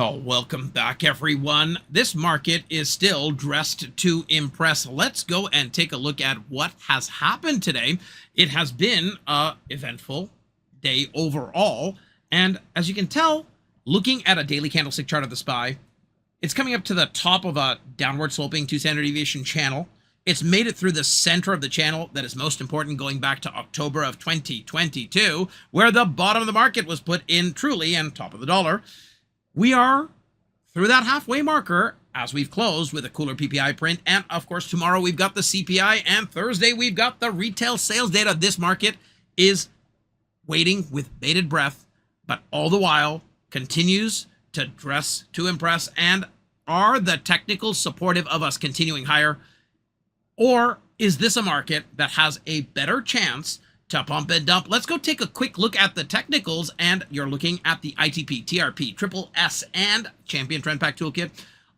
Oh, welcome back, everyone. This market is still dressed to impress. Let's go and take a look at what has happened today. It has been an eventful day overall. And as you can tell, looking at a daily candlestick chart of the SPY, it's coming up to the top of a downward sloping 2 standard deviation channel. It's made it through the center of the channel that is most important, going back to October of 2022, where the bottom of the market was put in truly and top of the dollar. We are through that halfway marker as we've closed with a cooler PPI print. And of course, tomorrow we've got the CPI and Thursday we've got the retail sales data. This market is waiting with bated breath, but all the while continues to dress to impress. And are the technicals supportive of us continuing higher? Or is this a market that has a better chance to pump and dump? Let's go take a quick look at the technicals, and you're looking at the ITP, TRP, Triple S, and Champion Trend Pack Toolkit,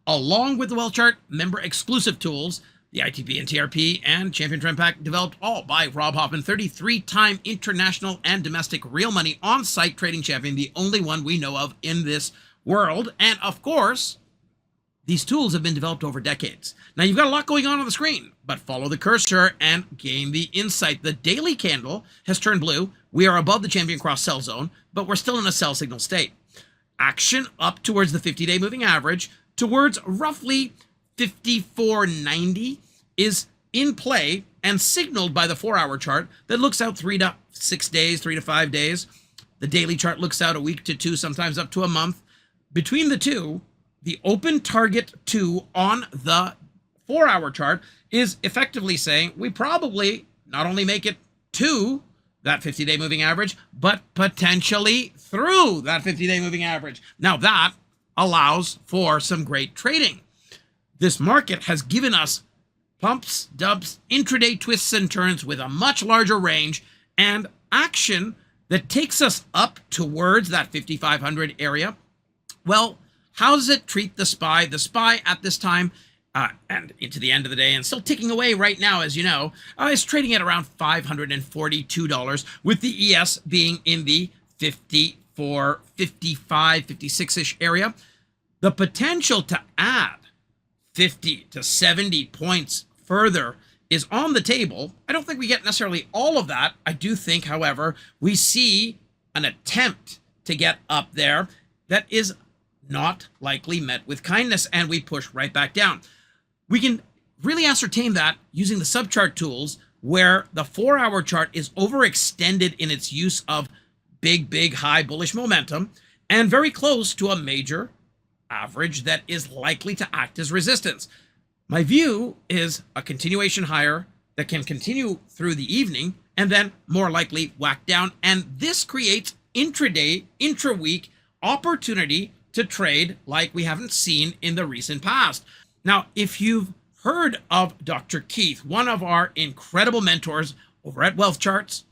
along with the Well Chart member exclusive tools. The ITP and TRP and Champion Trend Pack developed all by Rob Hoffman, 33-time international and domestic real money on-site trading champion, the only one we know of in this world. And of course, these tools have been developed over decades. Now, you've got a lot going on the screen, but follow the cursor and gain the insight. The daily candle has turned blue. We are above the champion cross sell zone, but we're still in a sell signal state. Action up towards the 50-day moving average, towards roughly 54.90, is in play and signaled by the 4-hour chart that looks out 3 to 6 days, 3 to 5 days. The daily chart looks out a week to 2, sometimes up to a month. Between the two, the open target 2 on the 4-hour chart is effectively saying we probably not only make it to that 50-day moving average, but potentially through that 50-day moving average. Now that allows for some great trading. This market has given us pumps, dumps, intraday twists and turns with a much larger range and action that takes us up towards that 5,500 area. Well, how does it treat the SPY? The SPY at this time and into the end of the day and still ticking away right now, as you know, is trading at around $542, with the ES being in the 54, 55, 56-ish area. The potential to add 50 to 70 points further is on the table. I don't think we get necessarily all of that. I do think, however, we see an attempt to get up there that is not likely met with kindness, and we push right back down. We can really ascertain that using the subchart tools, where the 4-hour chart is overextended in its use of big high bullish momentum and very close to a major average that is likely to act as resistance. My view is a continuation higher that can continue through the evening and then more likely whack down, and this creates intraday, intra-week opportunity to trade like we haven't seen in the recent past. Now, if you've heard of Dr. Keith, one of our incredible mentors over at Wealth Charts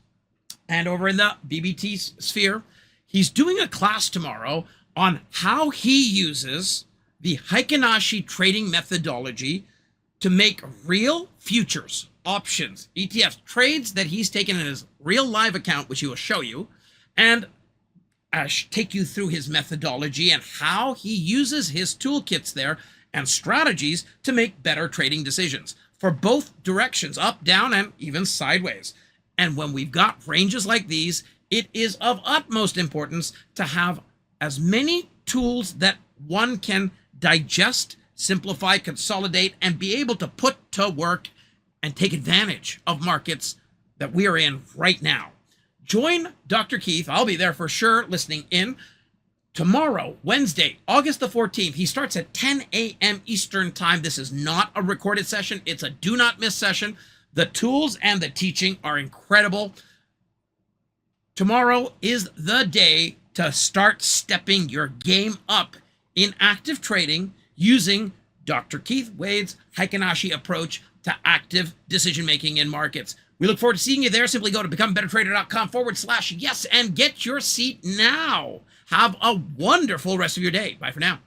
and over in the BBT sphere, he's doing a class tomorrow on how he uses the Heikin-Ashi trading methodology to make real futures, options, ETFs, trades that he's taken in his real live account, which he will show you, and take you through his methodology and how he uses his toolkits there and strategies to make better trading decisions for both directions, up, down, and even sideways. And when we've got ranges like these, it is of utmost importance to have as many tools that one can digest, simplify, consolidate, and be able to put to work and take advantage of markets that we are in right now. Join Dr. Keith. I'll be there for sure listening in tomorrow, Wednesday, August the 14th. He starts at 10 a.m. Eastern time. This is not a recorded session. It's a do not miss session. The tools and the teaching are incredible. Tomorrow is the day to start stepping your game up in active trading using Dr. Keith Wade's Heikin-Ashi approach to active decision-making in markets. We look forward to seeing you there. Simply go to becomebettertrader.com/yes and get your seat now. Have a wonderful rest of your day. Bye for now.